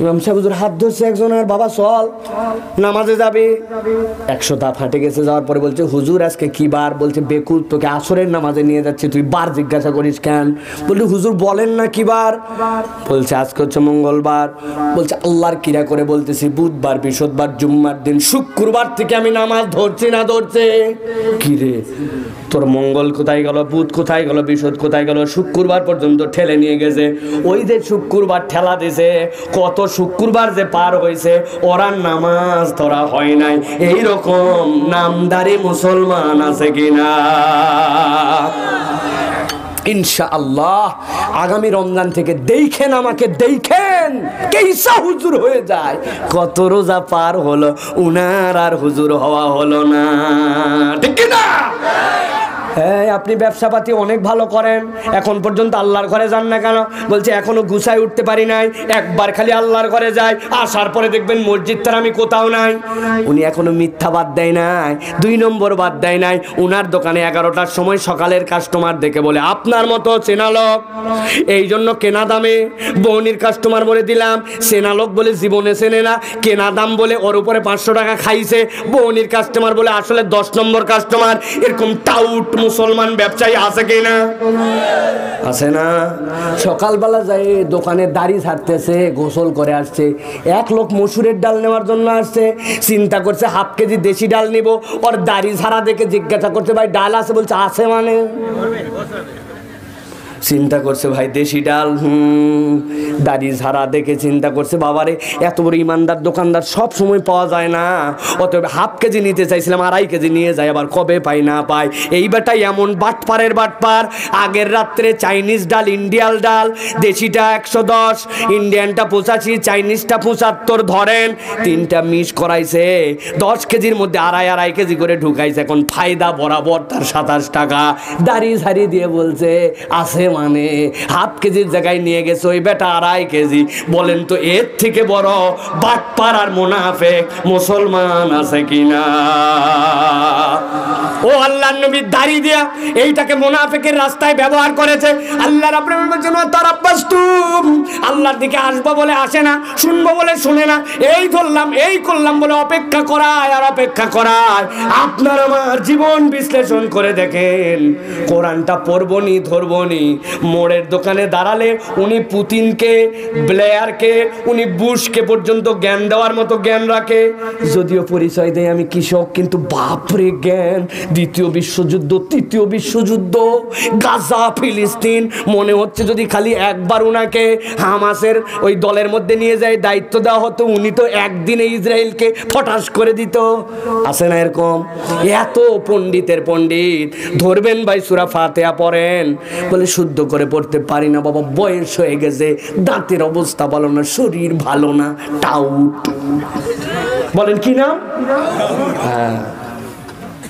ইমাম সাহেব হুজুর হাত ধরছে একজনের, বাবা চল নামাজে যাবে। 100 দাঁত হাঁটে গেছে, যাওয়ার পরে বলছে হুজুর আজকে কি বার? বলছে বেকুব, তোকে আসরের নামাজে নিয়ে যাচ্ছে, তুই বার জিজ্ঞাসা করিস কেন? বললি হুজুর বলেন না কি বার? বলছে আজকে হচ্ছে মঙ্গলবার। বলছে আল্লাহর কিরা করে বলতেছি বুধবার, বৃহস্পতিবার, জুম্মার দিন, শুক্রবার থেকে আমি নামাজ ধরছি না ধরছে। কি রে তোর মঙ্গল কোথায় গেল, বুধ কোথায় গেল, বৃহস্পতি কোথায় গেল? শুক্রবার পর্যন্ত ঠেলে নিয়ে গেছে। ওই যে শুক্রবার ঠেলা দিছে, কত শুক্রবার যে পার হয়েছে, ওরা নামাজ ধরা হয় নাই। এইরকম নামদারি মুসলমান আছে কিনা? ইনশাআল্লাহ আগামী রমজান থেকে দেখেন, আমাকে দেখেন কেইসা হুজুর হয়ে যায়। কত রোজা পার হলো, উনার আর হুজুর হওয়া হলো না, ঠিক কিনা? হ্যাঁ, আপনি ব্যবসাপাতি অনেক ভালো করেন, এখন পর্যন্ত আল্লাহর ঘরে যান না কেন? বলছে এখনো গুছায় উঠতে পারি নাই। একবার খালি আল্লাহর ঘরে যায়, আসার পরে দেখবেন মসজিদ তার আমি কোথাও নাই। উনি এখনো মিথ্যা বাদ দেয় নাই, 2 নম্বর বাদ দেয় নাই। উনার দোকানে 11টার সময় সকালের কাস্টমার দেখে বলে আপনার মতো চেনা লোক, এই জন্য কেনা দামে বৌনির কাস্টমার বলে দিলাম। চেনা লোক বলে জীবনে চেনে না, কেনা দাম বলে ওর উপরে 500 টাকা খাইছে। বৌনির কাস্টমার বলে আসলে 10 নম্বর কাস্টমার। এরকম টাউট মুসলমান ব্যবসায়ী আছে কিনা? আছে না? সকালবেলা যাই দোকানে দাড়ি ছাড়তেছে, গোসল করে আসছে। এক লোক মসুরের ডাল নেওয়ার জন্য আসছে, চিন্তা করছে হাফ কেজি দেশি ডাল নিব। ওর দাড়ি ছাড়া দেখে জিজ্ঞাসা করছে ভাই ডাল আছে? বলছে আছে মানে। চিন্তা করছে ভাই দেশি ডাল, দাড়ি ঝাড়া দেখে চিন্তা করছে বাবারে এত বড় ইমানদার দোকানদার সব সময় পাওয়া যায় না, অতএব হাফ কেজি নিতে চাইছিলাম, 2.5 কেজি নিয়ে যায়, আবার কবে পাই না পাই। এই বেটাই এমন বাটপারের বাটপার, আগের রাত্রে চাইনিজ ডাল, ইন্ডিয়ান ডাল, দেশিটা 110, ইন্ডিয়ানটা 85, চাইনিজটা 75 ধরেন, 3টা মিক্স করাইছে, 10 কেজির মধ্যে 2.5 কেজি করে ঢুকাইছে। এখন ফায়দা বরাবর তার 27 টাকা। দাড়ি ঝাড়ি দিয়ে বলছে আছে মানে, হাফ কেজির জায়গায় নিয়ে গেছে ওই বেটা 2.5 কেজি। বলেন তো এর থেকে বড় বাটপার আর মুনাফিক মুসলমান আছে কিনা? ও আল্লাহর নবী দাড়ি দিয়া এইটাকে মুনাফিকের রাস্তায় ব্যবহার করেছে। আল্লাহ রাব্বুল বলেছেন তারাব্বাসতুম, আল্লাহর দিকে আসবো বলে আসে না, শুনবো বলে শুনে না, এই ধরলাম এই করলাম বলে অপেক্ষা করায় আর অপেক্ষা করায়। আপনার আমার জীবন বিশ্লেষণ করে দেখেন, কোরআনটা পড়বনি ধরবনি, মোড়ের দোকানে দাঁড়ালে উনি পুতিনকে, ব্লেয়ারকে, উনি বুশকে পর্যন্ত জ্ঞান দেওয়ার মতো জ্ঞান রাখে। যদিও পরিচয় দেয় আমি কৃষক, কিন্তু বাপরে জ্ঞান। 2য় বিশ্বযুদ্ধ, 3য় বিশ্বযুদ্ধ, গাজা, ফিলিস্তিন, মনে হচ্ছে যদি খালি একবার উনাকে হামাসের ওই দলের মধ্যে নিয়ে যায় দায়িত্ব দেওয়া হতো, উনি তো একদিনে ইসরায়েলকে ফটাস করে দিত। আছে না এরকম? এত পণ্ডিতের পণ্ডিত ধরবেন ভাই সূরা ফাতিহা পড়েন, বলে শুদ্ধ করে পড়তে পারি না বাবা, বয়স হয়ে গেছে, দাঁতের অবস্থা ভালো না, শরীর ভালো না, টাউট। বলেন কি না? হ্যাঁ,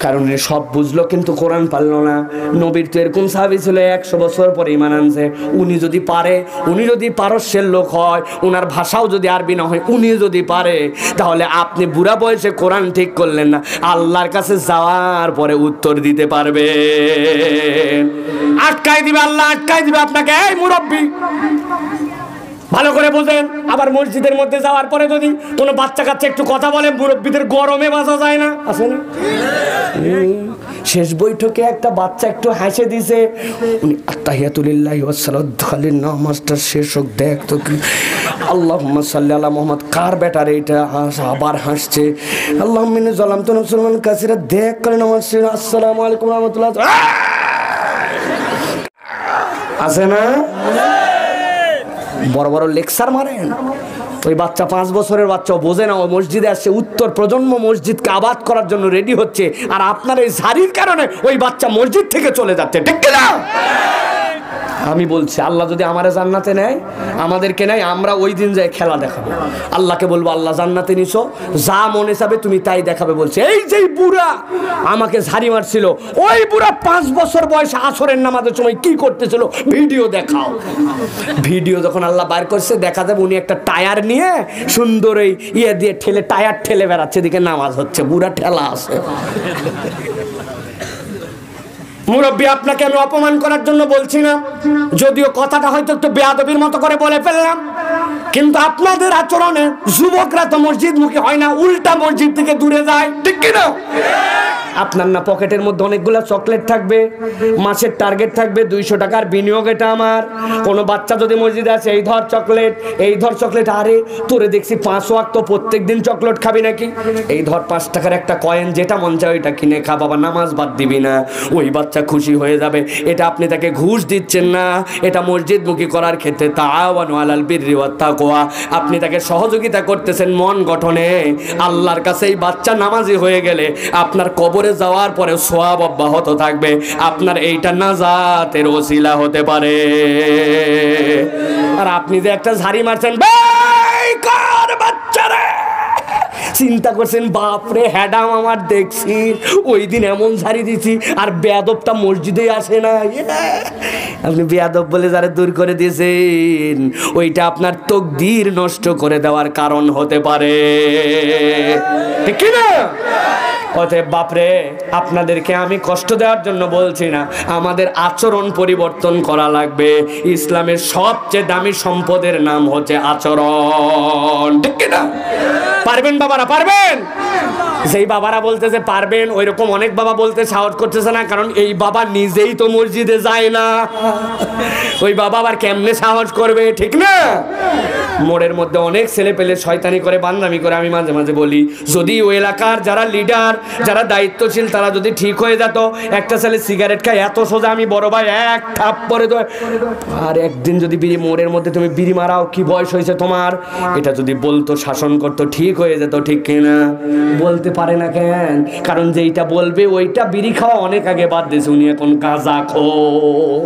কারণ সব বুঝলো কিন্তু কোরআন পারলো না। নবীর তো এরকম সাহাবী ছিল 100 বছর পরে ঈমান আনছে। উনি যদি পারে, উনি যদি পারস্যের লোক হয়, উনার ভাষাও যদি আরবি না হয়, উনি যদি পারে, তাহলে আপনি বুড়া বয়সে কোরআন ঠিক করলেন না, আল্লাহর কাছে যাওয়ার পরে উত্তর দিতে পারবে। আটকাই দিবে আল্লাহ, আটকাই দিবে আপনাকে। এই মুরব্বী ভালো করে বোঝেন। আবার মসজিদের মধ্যে যাওয়ার পরে যদি কোনো বাচ্চা কাচ্চা একটু কথা বলে, মুরব্বীদের গরমে বাঁচা যায় না, আছে না? শেষ বৈঠকে একটা বাচ্চা একটু হেসে দিছে, উনি আত্তাহিয়াতুলিল্লাহি ওয়াস সালাতু আলাইহি নামাজটা শেষ হোক, দেখ তো কি আল্লাহুম্মা সাল্লি আলা মুহাম্মদ, কার বেটার এইটা আবার হাসছে, আল্লাহুম্মা ইন্নী যালামতু নাফসি কাসীরা, দেখ করে নামাজ শেষ, আসসালামু আলাইকুম ওয়া রাহমাতুল্লাহ, আছে না? বড় বড় লেকচার মারেন। ওই বাচ্চা 5 বছরের বাচ্চা বোঝে না, ও মসজিদে আসছে, উত্তর প্রজন্ম মসজিদকে আবাদ করার জন্য রেডি হচ্ছে, আর আপনার এই ঝাড়ির কারণে ওই বাচ্চা মসজিদ থেকে চলে যাচ্ছে, ঠিক না? আমি বলছি আল্লাহ যদি আমারে জান্নাতে নেয়, আমাদেরকে নেয়, আমরা ওই দিন যাই খেলা দেখাবো। আল্লাহকে বলবো আল্লাহ জান্নাতে নিছো, যা মনে চাবে তুমি তাই দেখাবে। বলছে এই যে বুড়া আমাকে ঝাড়ি মারছিল, ওই বুড়া 5 বছর বয়সে আসরের নামাজের সময় কি করতেছিল, ভিডিও দেখাও। ভিডিও যখন আল্লাহ বাইর করছে, দেখা যাবে উনি একটা টায়ার নিয়ে সুন্দর এই ইয়ে দিয়ে ঠেলে, টায়ার ঠেলে বেড়াচ্ছে, দিকে নামাজ হচ্ছে, বুড়া ঠেলা আছে। মুরব্বী আপনাকে আমি অপমান করার জন্য বলছি না, যদিও কথাটা হয়তো একটু বেয়াদবির মতো করে বলে ফেললাম, কিন্তু আপনাদের আচরণে যুবকরা তো মসজিদমুখী হয় না, উল্টা মসজিদ থেকে দূরে যায়, ঠিক কিনা? আপনার না পকেটের মধ্যে অনেকগুলো চকলেট থাকবে, মাসের টার্গেট থাকবে 200 টাকার বিনিয়োগ, এটা আমার। কোনো বাচ্চা যদি মসজিদে আছে, এই ধর চকলেট, এই ধর চকলেট, আরে তোরে দেখছি 5 ওয়াক্ত প্রত্যেক দিন চকলেট খাবি নাকি, এই ধর 5 টাকার একটা কয়েন, যেটা মন চায় ওইটা কিনে খা বাবা, নামাজ বাদ দিবি না। ওই বাচ্চা খুশি হয়ে যাবে। এটা আপনি তাকে ঘুষ দিচ্ছেন না, এটা মসজিদমুখী করার ক্ষেত্রে তাআওয়ানু আলাল বিররি ওয়াত তাকওয়া, আপনি তাকে সহযোগিতা করতেছেন মন গঠনে। আল্লাহর কাছে এই বাচ্চা নামাজি হয়ে গেলে আপনার কবরে যাওয়ার পরে সওয়াব অব্যাহত থাকবে, আপনার এইটা নাজাতের ওসিলা হতে পারে। আর আপনি যে একটা ঝাড়ি মারছেন, বেকার বাচ্চারে, চিন্তা করছেন বাপরে হ্যাডাম আমার দেখছি ওই দিন এমন ঝাড়ি দিছি, আর বেয়াদবটা মসজিদে আসে না। আপনি বেয়াদব বলে যারা দূর করে দিয়েছেন, ওইটা আপনার তকদির নষ্ট করে দেওয়ার কারণ হতে পারে, ঠিক কি না? অতএব বাপরে, আপনাদেরকে আমি কষ্ট দেওয়ার জন্য বলছি না, আমাদের আচরণ পরিবর্তন করা লাগবে। ইসলামের সবচেয়ে দামি সম্পদের নাম হচ্ছে আচরণ, ঠিক কিনা? পারবেন বাবারা, পারবেন? যেই বাবারা বলতেছে পারবেন, ওই রকম অনেক বাবা বলতে সাহস করতেছে না, কারণ এই বাবা নিজেই তো মসজিদে যায় না। ওই বাবা আবার কেমনে সাহস করবে, ঠিক না? মোড়ের মধ্যে অনেক ছেলে পেলে শয়তানি করে, বান্দামি করে। আমি মাঝে মাঝে বলি, যদি ওই এলাকার যারা লিডার, যারা দায়িত্বশীল, তারা যদি ঠিক হয়ে যেত, একটা ছেলে সিগারেট খায় এত সোজা, আমি বড় ভাই এক থাপ পরে তো, আর একদিন যদি মোড়ের মধ্যে তুমি বিড়ি মারাও, কি বয়স হয়েছে তোমার, এটা যদি বলতো, শাসন করতো, ঠিক হয়ে যেত, ঠিক কিনা? বলতে পারে না কেন? কারণ যেইটা বলবে ওইটা বিড়ি খাওয়া অনেক আগে বাদ দিয়েছে, উনি এখন গাঁজা খোর।